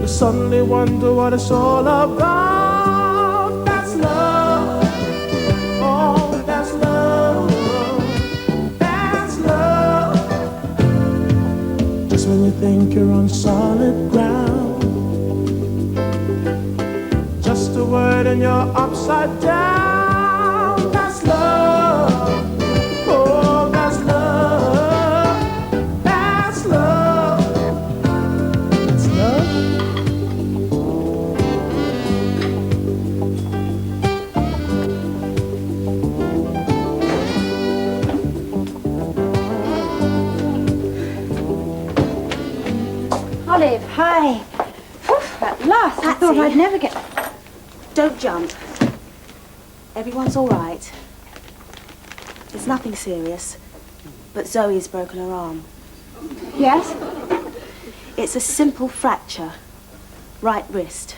You suddenly wonder what it's all about. That's love. Oh, that's love. That's love. Just when you think you're on solid ground, just a word and you're upside down. That's love. Oh, that's love. That's love. That's love. Olive, hi. Oof, at last, I thought I'd never get... Don't jump. Everyone's all right. It's nothing serious, but Zoe's broken her arm. Yes? It's a simple fracture. Right wrist.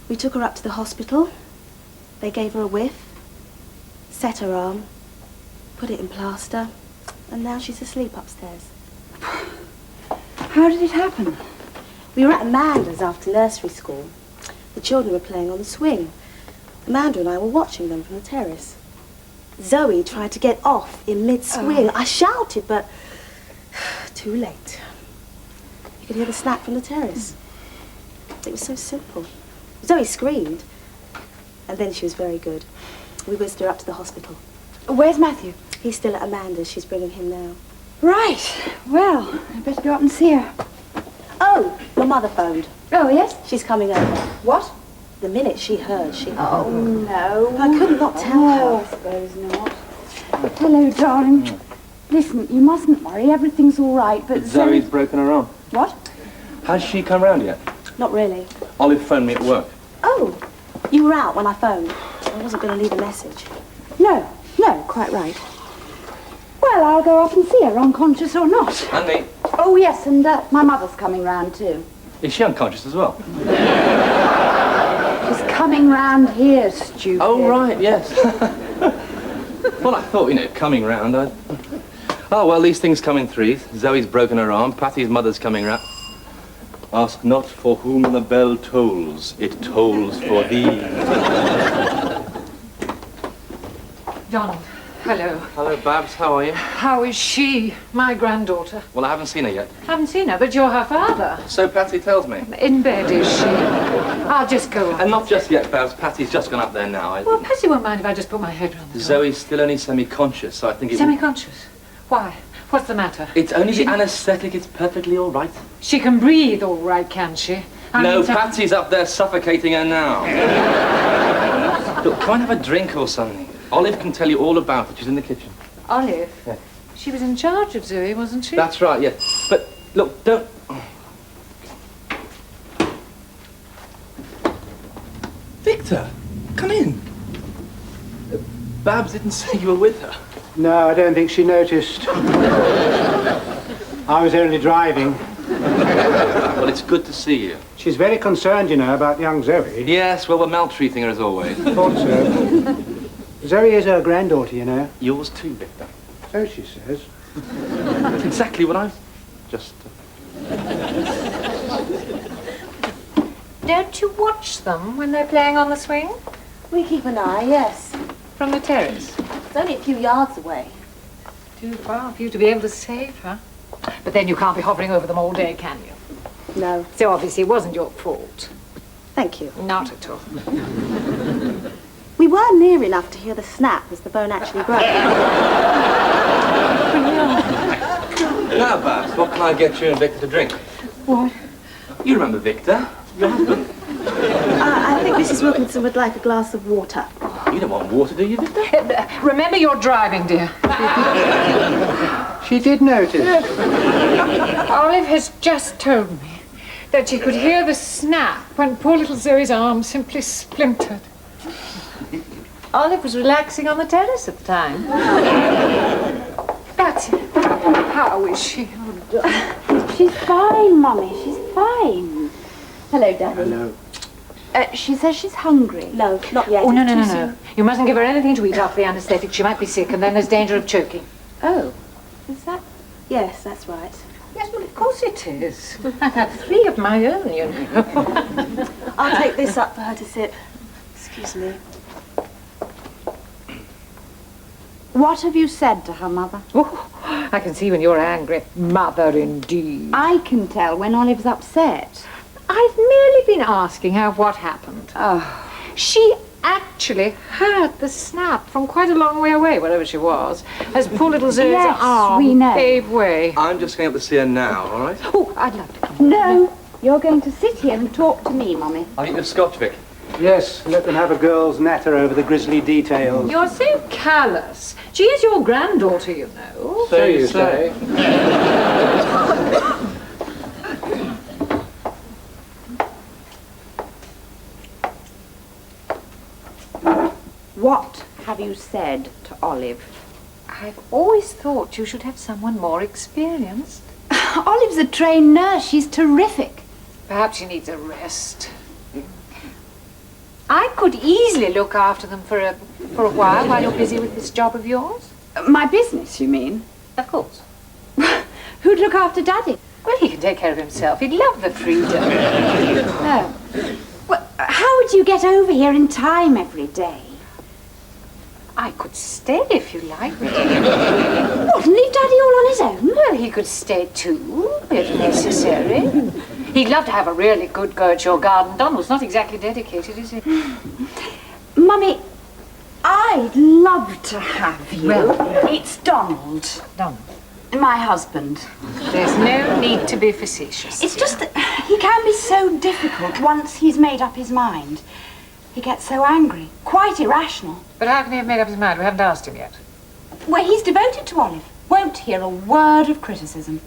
We took her up to the hospital. They gave her a whiff, set her arm, put it in plaster, and now she's asleep upstairs. How did it happen? We were at Amanda's after nursery school. The children were playing on the swing. Amanda and I were watching them from the terrace. Zoe tried to get off in mid-swing. I shouted, but too late. You could hear the snap from the terrace. It was so simple. Zoe screamed, and then she was very good. We whisked her up to the hospital. Where's Matthew? He's still at Amanda's. She's bringing him now. Right. Well, I better go up and see her. Oh, your mother phoned. Oh, yes? She's coming over. What? The minute she heard, she... Oh, no. I could not tell I her. suppose not. Hello, darling. Listen, you mustn't worry. Everything's all right, but Zoe's broken her arm. What? Has she come round yet? Not really. Olive phoned me at work. Oh, you were out when I phoned. I wasn't going to leave a message. No, quite right. Well, I'll go up and see her, unconscious or not. And me. Oh, yes, and my mother's coming round, too. Is she unconscious as well? She's coming round here, stupid. Oh, right, yes. Well, I thought, coming round, Oh, well, these things come in threes. Zoe's broken her arm. Patty's mother's coming round. Ask not for whom the bell tolls. It tolls for thee. Donald, hello. Hello, Babs. How are you? How is she, my granddaughter? Well, I haven't seen her yet. Haven't seen her, but you're her father. So Patty tells me. In bed, is she? I'll just go up. And not just yet, Babs. Patty's just gone up there now. Well, Patty won't mind if I just put my head round the door. Zoe's still only semi-conscious, so I think it... Semi-conscious? Why? What's the matter? It's only the anaesthetic. It's perfectly all right. She can breathe all right, can she? No, Patsy's up there suffocating her now. Look, come and have a drink or something. Olive can tell you all about it. She's in the kitchen. Olive? Yeah. She was in charge of Zoe, wasn't she? That's right, yes. But, look, don't... Victor, come in. Babs didn't say you were with her. No, I don't think she noticed. I was only driving. Well, it's good to see you. She's very concerned, about young Zoe. Yes, well, we're maltreating her as always. Thought so. Zoe is her granddaughter, Yours too, Victor. So she says. That's exactly what I... Just... Don't you watch them when they're playing on the swing? We keep an eye, yes. From the terrace? It's only a few yards away. Too far for you to be able to save her. But then you can't be hovering over them all day, can you? No. So obviously it wasn't your fault. Thank you. Not at all. We were near enough to hear the snap as the bone actually broke. Now, Babs, what can I get you and Victor to drink? What? You remember Victor, your husband. I think Mrs. Wilkinson would like a glass of water. You don't want water, do you, Victor? Remember you're driving, dear. She did notice. Olive has just told me that she could hear the snap when poor little Zoe's arm simply splintered. Olive was relaxing on the terrace at the time. Patsy, how is she? She's fine, Mummy. She's fine. Hello, Daddy. Hello. She says she's hungry. No, not yet. Oh, no, It's no, too no, no. soon. You mustn't give her anything to eat after the anaesthetic. She might be sick, and then there's danger of choking. Oh, is that? Yes, that's right. Yes, well, of course it is. I have 3 of my own, you know. I'll take this up for her to sip. Excuse me. What have you said to her, Mother? Oh, I can see when you're angry. Mother, indeed. I can tell when Olive's upset. I've merely been asking her what happened. Oh. She actually heard the snap from quite a long way away, wherever she was, as poor little Zoe's Yes, arm we know. gave way. I'm just going up to see her now, all right? Oh, I'd love to come. No, you're going to sit here and talk to me, Mummy. I'll get you a scotch, Vic. Yes, let them have a girl's natter over the grisly details. You're so callous. She is your granddaughter, you know. So you say. What have you said to Olive? I've always thought you should have someone more experienced. Olive's a trained nurse. She's terrific. Perhaps she needs a rest. I could easily look after them for a while you're busy with this job of yours. My business, you mean? Of course. Who'd look after Daddy? Well, he can take care of himself. He'd love the freedom. No. Well, how would you get over here in time every day? I could stay if you like. What, and leave Daddy all on his own? Well, he could stay too, if necessary. He'd love to have a really good go at your garden. Donald's not exactly dedicated, is he? Mummy, I'd love to have you. Well, It's Donald, Donald. my husband. There's no need to be facetious. It's just that he can be so difficult once he's made up his mind. He gets so angry, quite irrational. But how can he have made up his mind? We haven't asked him yet. Well, he's devoted to Olive. Won't hear a word of criticism.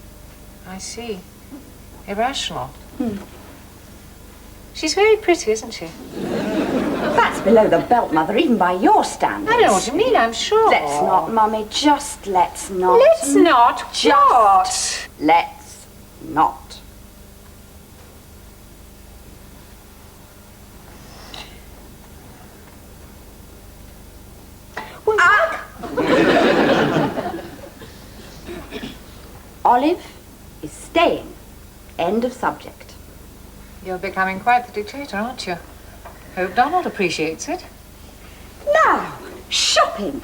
I see. Irrational. She's very pretty, isn't she? That's below the belt, Mother, even by your standards. I don't know what you mean, I'm sure. Let's not, Mummy. Just let's not. Let's not. Just let's not. Olive is staying. End of subject. You're becoming quite the dictator, aren't you? Hope Donald appreciates it. Now, shopping.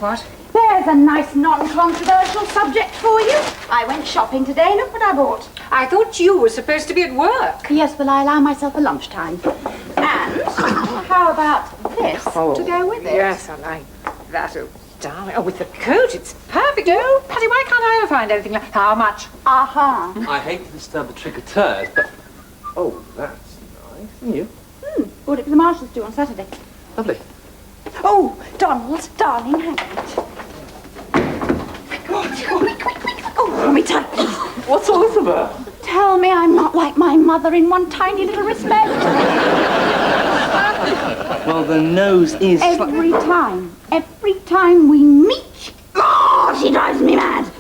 What? There's a nice non-controversial subject for you. I went shopping today. Look what I bought. I thought you were supposed to be at work. Yes, well, I allow myself a lunchtime. And how about this to go with it? Yes, I like that. Oh, darling. Oh, with the coat, it's perfect. Oh, Patty, why can't I ever find anything like... How much? Aha. I hate to disturb the trick-or-treaters, but... Oh, that's nice. And you? Bought it for the Marshalls do on Saturday. Lovely. Oh, Donald, darling, hang on. Quick. Oh, hold me tight, please. What's all this about? Tell me I'm not like my mother in one tiny little respect. Well, the nose is... Every time we meet, she drives me mad.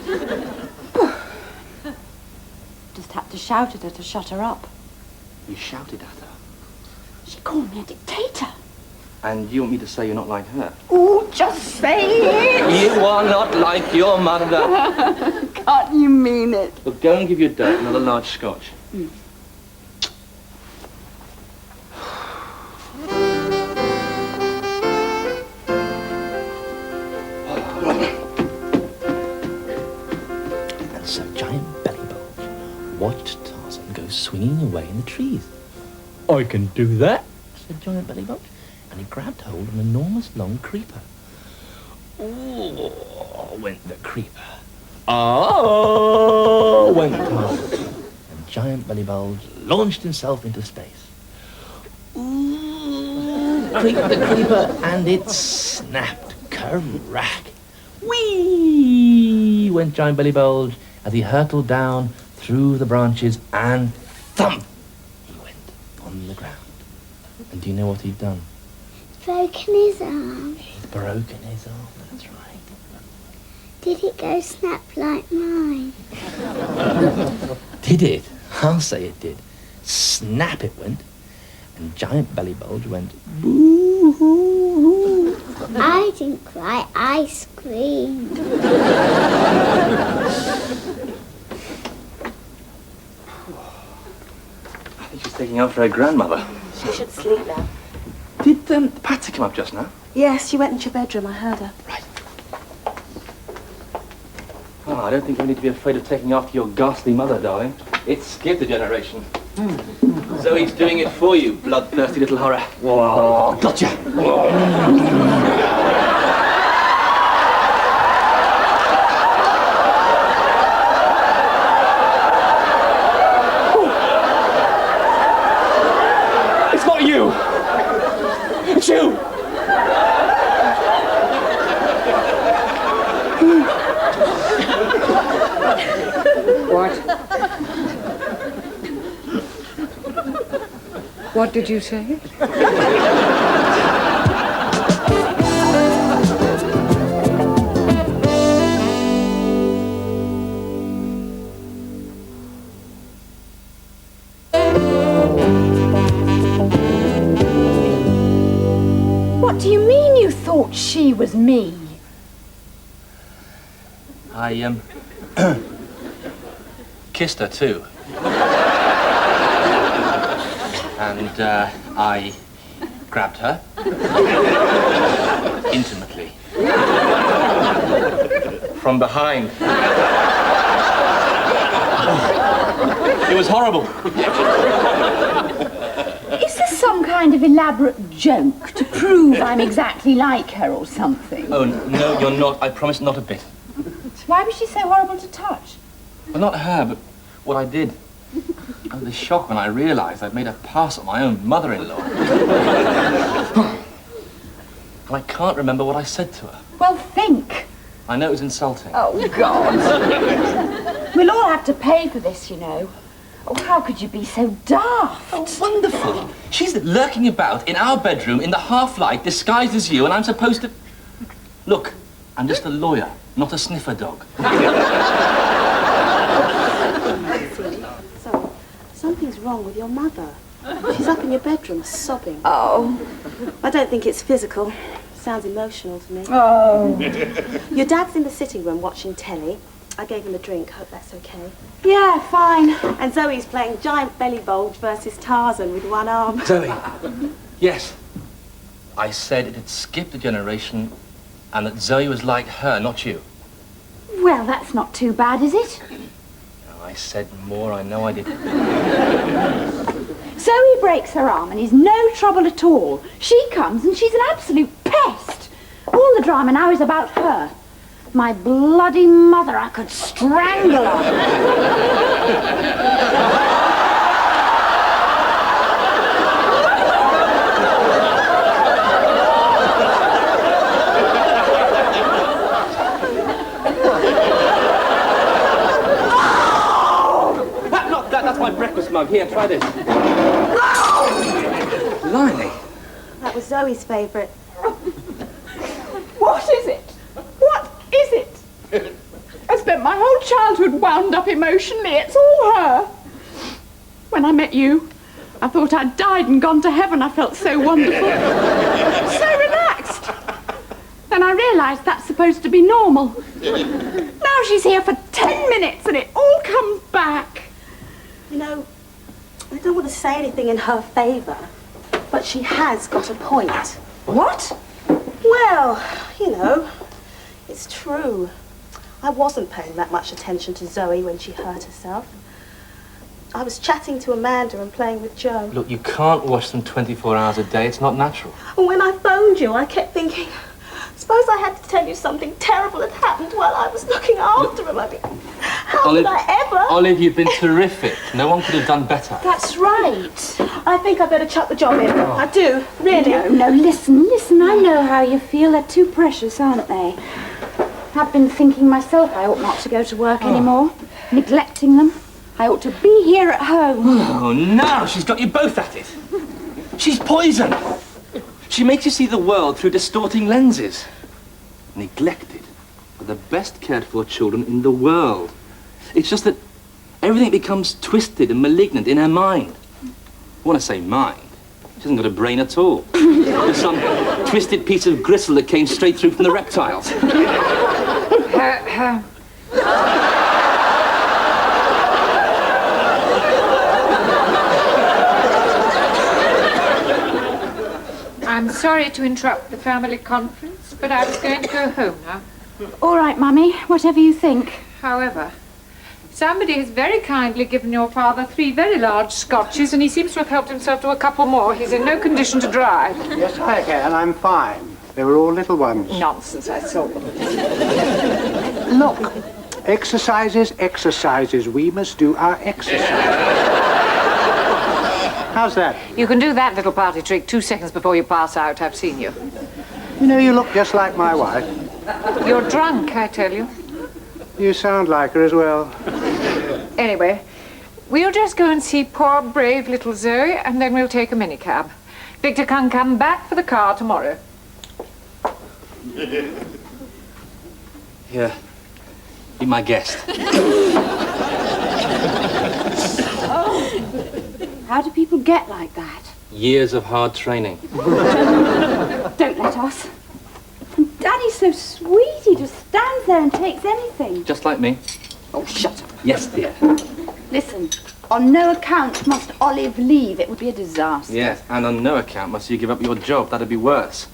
Just had to shout at her to shut her up. You shouted at her. She called me a dictator. And you want me to say you're not like her? Oh, just say it. You are not like your mother. Can't you mean it? Well, go and give your dad another large scotch. And so Giant Bellybulge watched Tarzan go swinging away in the trees. I can do that, said Giant Bellybulge, and he grabbed hold of an enormous long creeper. Ooh, went the creeper. Oh, went Tarzan. And Giant Bellybulge launched himself into space. Ooh, creaked the creeper, and it snapped. Crack. Whee! Went Giant Bellybulge as he hurtled down through the branches, and thump! He went on the ground. And do you know what he'd done? Broken his arm. He'd broken his arm, that's right. Did it go snap like mine? Did it? I'll say it did. Snap it went, and Giant Bellybulge went boo-hoo-hoo. I didn't cry, I screamed. I think she's taking after her grandmother. She should sleep now. Did Patsy come up just now? Yes, she went into your bedroom. I heard her. Right. Oh, I don't think you need to be afraid of taking after your ghastly mother, darling. It's skipped a generation. Zoe's doing it for you, bloodthirsty little horror. Whoa, gotcha! It's not you! It's you! What? What did you say? What do you mean you thought she was me? I, kissed her too. And, I grabbed her. Intimately. From behind. It was horrible. Is this some kind of elaborate joke to prove I'm exactly like her or something? Oh, no, you're not. I promise not a bit. Why was she so horrible to touch? Well, not her, but what I did. Oh, the shock when I realised I'd made a pass at my own mother-in-law. And I can't remember what I said to her. Well, think. I know it was insulting. Oh, God. We'll all have to pay for this, you know. Oh, how could you be so daft? Oh, wonderful. She's lurking about in our bedroom in the half-light, disguised as you, and I'm supposed to... Look, I'm just a lawyer, not a sniffer dog. So, something's wrong with your mother. She's up in your bedroom sobbing. Oh. I don't think it's physical. Sounds emotional to me. Oh. Your dad's in the sitting room watching telly. I gave him a drink. Hope that's okay. Yeah, fine. And Zoe's playing giant belly bulge versus Tarzan with one arm. Zoe. Yes. I said it had skipped a generation and that Zoe was like her, not you. Well, that's not too bad, is it? No, I said more. I know I did. Zoe breaks her arm and is no trouble at all. She comes and she's an absolute pest. All the drama now is about her. My bloody mother, I could strangle her. That's my breakfast mug. Here, try this. Blimey. That was Zoe's favourite. What is it? What is it? I spent my whole childhood wound up emotionally. It's all her. When I met you, I thought I'd died and gone to heaven. I felt so wonderful. So relaxed. Then I realised that's supposed to be normal. Now she's here for 10 minutes and it all comes back. You know, I don't want to say anything in her favour, but she has got a point. What? Well, you know, it's true. I wasn't paying that much attention to Zoe when she hurt herself. I was chatting to Amanda and playing with Joe. Look, you can't watch them 24 hours a day. It's not natural. And when I phoned you, I kept thinking, suppose I had to tell you something terrible had happened while I was looking after him. I mean, how Olive, could I ever? Olive, you've been terrific. No one could have done better. That's right. I think I better chuck the job in. I do, really. No, listen. I know how you feel. They're too precious, aren't they? I've been thinking myself I ought not to go to work anymore. Neglecting them. I ought to be here at home. Oh, no, she's got you both at it. She's poison. She makes you see the world through distorting lenses. Neglected are the best cared for children in the world. It's just that everything becomes twisted and malignant in her mind. I want to say mind. She hasn't got a brain at all. There's some twisted piece of gristle that came straight through from the reptiles. I'm sorry to interrupt the family conference, but I was going to go home now. All right, Mummy, whatever you think. However, somebody has very kindly given your father 3 very large scotches, and he seems to have helped himself to a couple more. He's in no condition to drive. Yes, I can. I'm fine. They were all little ones. Nonsense, I saw them. Look, exercises, exercises. We must do our exercise. How's that? You can do that little party trick 2 seconds before you pass out. I've seen you. You know, you look just like my wife. You're drunk, I tell you. You sound like her as well. Anyway, we'll just go and see poor, brave little Zoe, and then we'll take a minicab. Victor can come back for the car tomorrow. Yeah. Be my guest. How do people get like that? Years of hard training. Don't let us. And Daddy's so sweet, he just stands there and takes anything. Just like me. Oh, shut up. Yes, dear. Listen, on no account must Olive leave. It would be a disaster. Yes, and on no account must you give up your job. That'd be worse.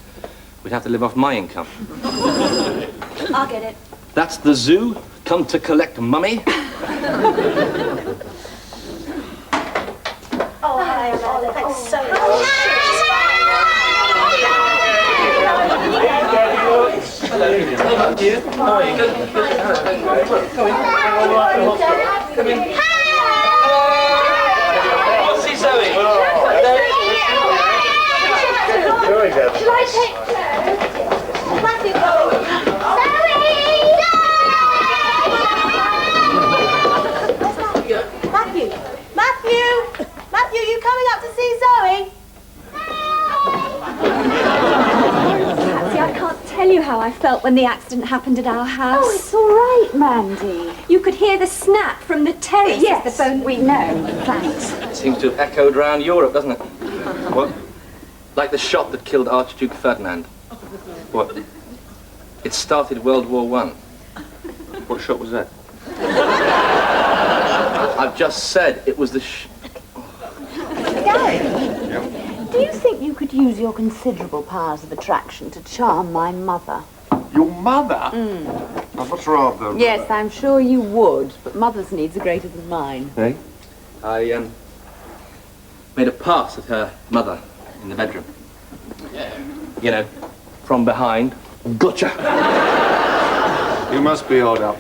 We'd have to live off my income. I'll get it. That's the zoo. Come to collect Mummy. Oh, hi, Olive. Thanks so much. Hello, dear. How are you? Good. Come in. Oh, see Zoe. Shall I take Matthew, Matthew, you coming up to see Zoe? Patsy, I can't tell you how I felt when the accident happened at our house. Oh, it's all right, Mandy. You could hear the snap from the terrace. Yes, as the phone... we know. Thanks. Seems to have echoed around Europe, doesn't it? What? Like the shot that killed Archduke Ferdinand. What? It started World War I. What shot was that? I've just said it was the Gary, do you think you could use your considerable powers of attraction to charm my mother? Your mother? I'd much rather... Yes, I'm sure you would, but mother's needs are greater than mine. Hey? I made a pass at her mother in the bedroom. You know, from behind. Gotcha! You must be odd up.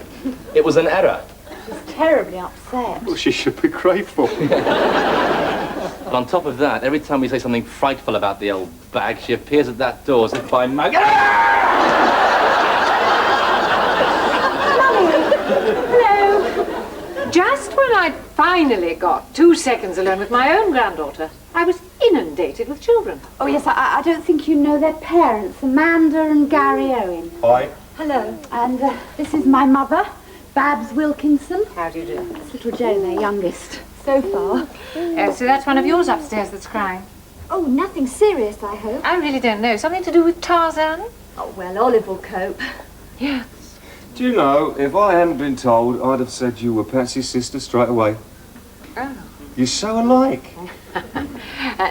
It was an error. She's terribly upset. Well, she should be grateful. But on top of that, every time we say something frightful about the old bag, she appears at that door as if by magic. Hello. Just when I'd finally got 2 seconds alone with my own granddaughter, I was inundated with children. Oh, yes, I don't think you know their parents, Amanda and Gary Owen. Hi. Hello. And this is my mother, Babs Wilkinson. How do you do? It's little Joe, their youngest. So far. So that's one of yours upstairs that's crying. Oh, nothing serious, I hope. I really don't know. Something to do with Tarzan? Oh, well, Olive will cope. Yeah. Do you know, if I hadn't been told, I'd have said you were Patsy's sister straight away. Oh. You're so alike.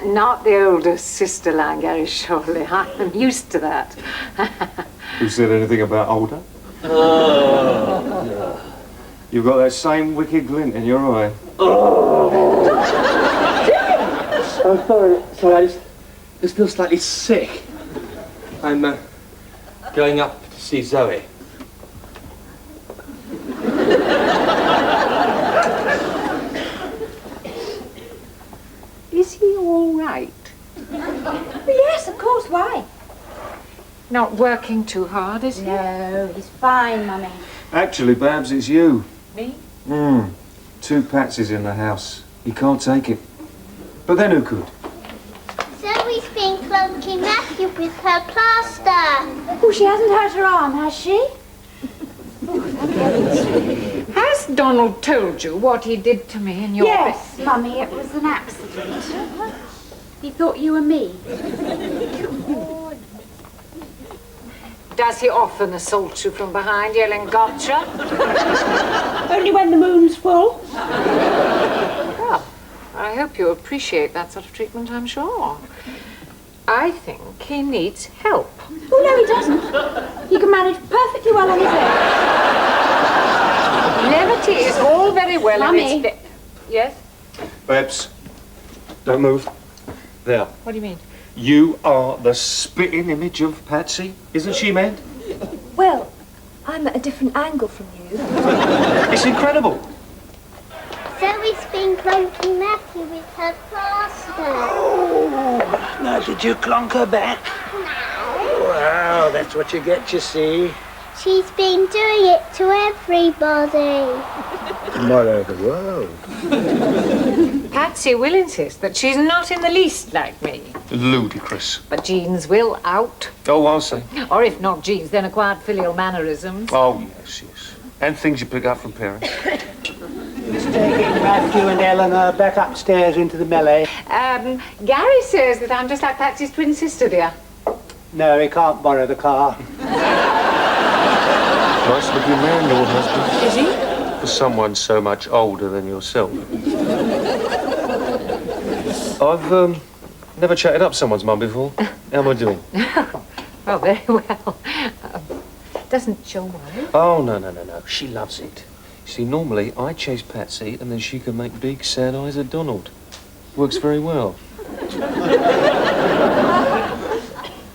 Not the older sister line, Gary, surely. I'm used to that. Who said anything about older? You've got that same wicked glint in your eye. Oh, sorry, I just feel slightly sick. I'm going up to see Zoe. Is he all right? Yes, of course, why? Not working too hard, is he? No, he's fine, Mummy. Actually, Babs, it's you. Me? 2 Patsys in the house. He can't take it. But then who could? Zoe's been cloaking Matthew with her plaster. Oh, she hasn't hurt her arm, has she? Has Donald told you what he did to me in your Yes, Mummy, it was an accident. He thought you were me. Does he often assault you from behind, yelling, "Gotcha"? Only when the moon's full. Well, I hope you appreciate that sort of treatment, I'm sure. I think he needs help. Oh, no, he doesn't. He can manage perfectly well on his own. Levity is all very well. Mummy. Yes? Babs, don't move. There. What do you mean? You are the spitting image of Patsy, isn't she, man? Well, I'm at a different angle from you. It's incredible. Zoe's been clonking Matthew with her plaster. Oh, now did you clonk her back? No. Well, that's what you get, you see. She's been doing it to everybody. Not over the world. Patsy will insist that she's not in the least like me. Ludicrous. But genes will out. Oh, I'll say. Or if not genes, then acquired filial mannerisms. Oh, yes, yes. And things you pick up from parents. It's taking Matthew and Eleanor back upstairs into the melee. Gary says that I'm just like Patsy's twin sister, dear. No, he can't borrow the car. Nice looking man, your husband. Is he? For someone so much older than yourself. I've never chatted up someone's mum before. How am I doing? Oh, very well. Doesn't your wife? Oh, no. She loves it. See, normally I chase Patsy and then she can make big sad eyes at Donald. Works very well.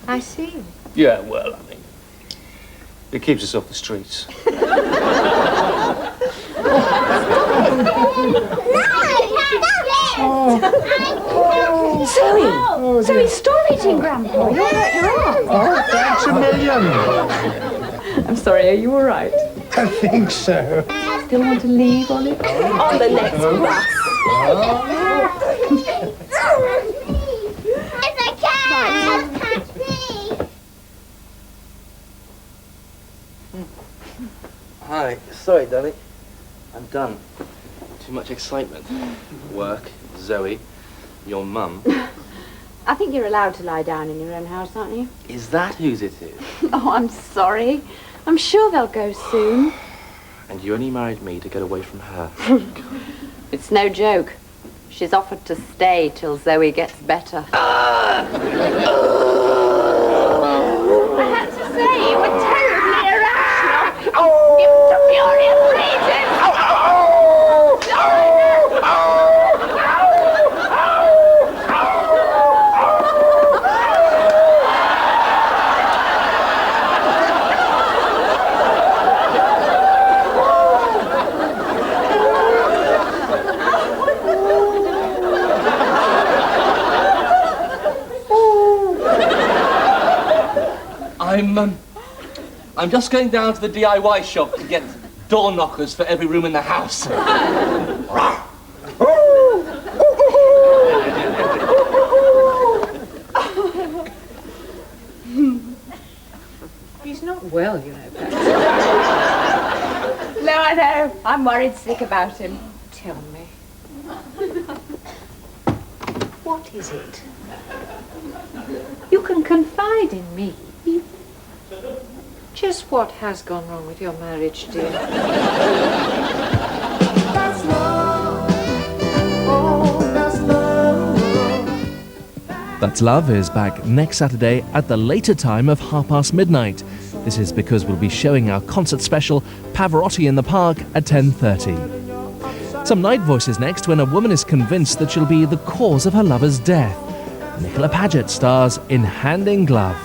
I see. Yeah, well, I mean, it keeps us off the streets. Zoe, stop eating, Grandpa. You'll hurt your arm. Oh, thanks a million. I'm sorry, are you all right? I think so. Still want to leave, Ollie? On the next bus. It's a cat! Patsy! Hi. Sorry, darling. I'm done. Too much excitement. Work, Zoe, your mum. I think you're allowed to lie down in your own house, aren't you? Is that whose it is? Oh, I'm sorry. I'm sure they'll go soon. And you only married me to get away from her. It's no joke. She's offered to stay till Zoe gets better. I had to say, you were terribly irrational. Give to furious rages. I'm just going down to the DIY shop to get door knockers for every room in the house. He's not well, you know, Patsy. No, I know. I'm worried sick about him. Tell me. What is it? You can confide in me. Just what has gone wrong with your marriage, dear? That's love. Oh, that's love. That's Love is back next Saturday at the later time of midnight. This is because we'll be showing our concert special Pavarotti in the Park at 10:30. Some night voices next when a woman is convinced that she'll be the cause of her lover's death. Nicola Paget stars in Hand in Glove.